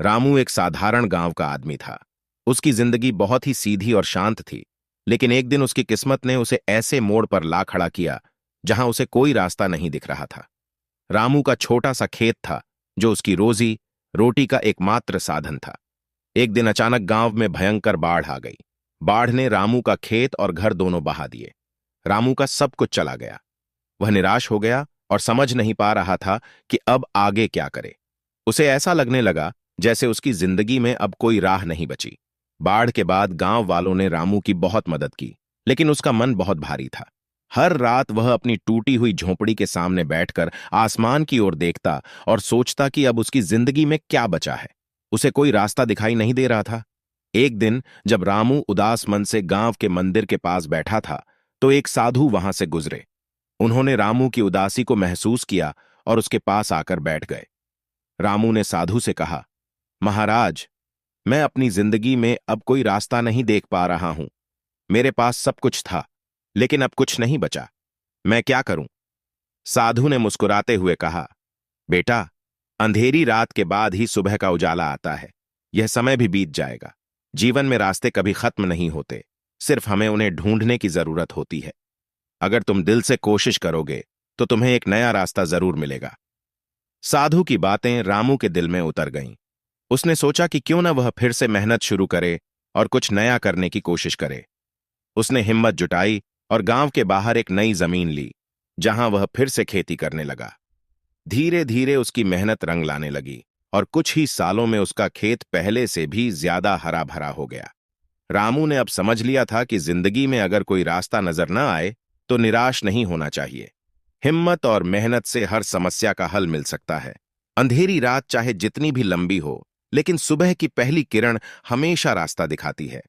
रामू एक साधारण गांव का आदमी था। उसकी जिंदगी बहुत ही सीधी और शांत थी। लेकिन एक दिन उसकी किस्मत ने उसे ऐसे मोड़ पर ला खड़ा किया जहां उसे कोई रास्ता नहीं दिख रहा था। रामू का छोटा सा खेत था जो उसकी रोजी रोटी का एकमात्र साधन था। एक दिन अचानक गांव में भयंकर बाढ़ आ गई। बाढ़ ने रामू का खेत और घर दोनों बहा दिए। रामू का सब कुछ चला गया। वह निराश हो गया और समझ नहीं पा रहा था कि अब आगे क्या करे। उसे ऐसा लगने लगा जैसे उसकी जिंदगी में अब कोई राह नहीं बची। बाढ़ के बाद गांव वालों ने रामू की बहुत मदद की, लेकिन उसका मन बहुत भारी था। हर रात वह अपनी टूटी हुई झोंपड़ी के सामने बैठकर आसमान की ओर देखता और सोचता कि अब उसकी जिंदगी में क्या बचा है। उसे कोई रास्ता दिखाई नहीं दे रहा था। एक दिन जब रामू उदास मन से गांव के मंदिर के पास बैठा था, तो एक साधु वहां से गुजरे। उन्होंने रामू की उदासी को महसूस किया और उसके पास आकर बैठ गए। रामू ने साधु से कहा, महाराज, मैं अपनी जिंदगी में अब कोई रास्ता नहीं देख पा रहा हूं। मेरे पास सब कुछ था, लेकिन अब कुछ नहीं बचा। मैं क्या करूं? साधु ने मुस्कुराते हुए कहा, बेटा, अंधेरी रात के बाद ही सुबह का उजाला आता है। यह समय भी बीत जाएगा। जीवन में रास्ते कभी खत्म नहीं होते, सिर्फ हमें उन्हें ढूंढने की जरूरत होती है। अगर तुम दिल से कोशिश करोगे तो तुम्हें एक नया रास्ता जरूर मिलेगा। साधु की बातें रामू के दिल में उतर गईं। उसने सोचा कि क्यों न वह फिर से मेहनत शुरू करे और कुछ नया करने की कोशिश करे। उसने हिम्मत जुटाई और गांव के बाहर एक नई जमीन ली, जहां वह फिर से खेती करने लगा। धीरे धीरे उसकी मेहनत रंग लाने लगी और कुछ ही सालों में उसका खेत पहले से भी ज्यादा हरा भरा हो गया। रामू ने अब समझ लिया था कि जिंदगी में अगर कोई रास्ता नजर न आए तो निराश नहीं होना चाहिए। हिम्मत और मेहनत से हर समस्या का हल मिल सकता है। अंधेरी रात चाहे जितनी भी लंबी हो, लेकिन सुबह की पहली किरण हमेशा रास्ता दिखाती है।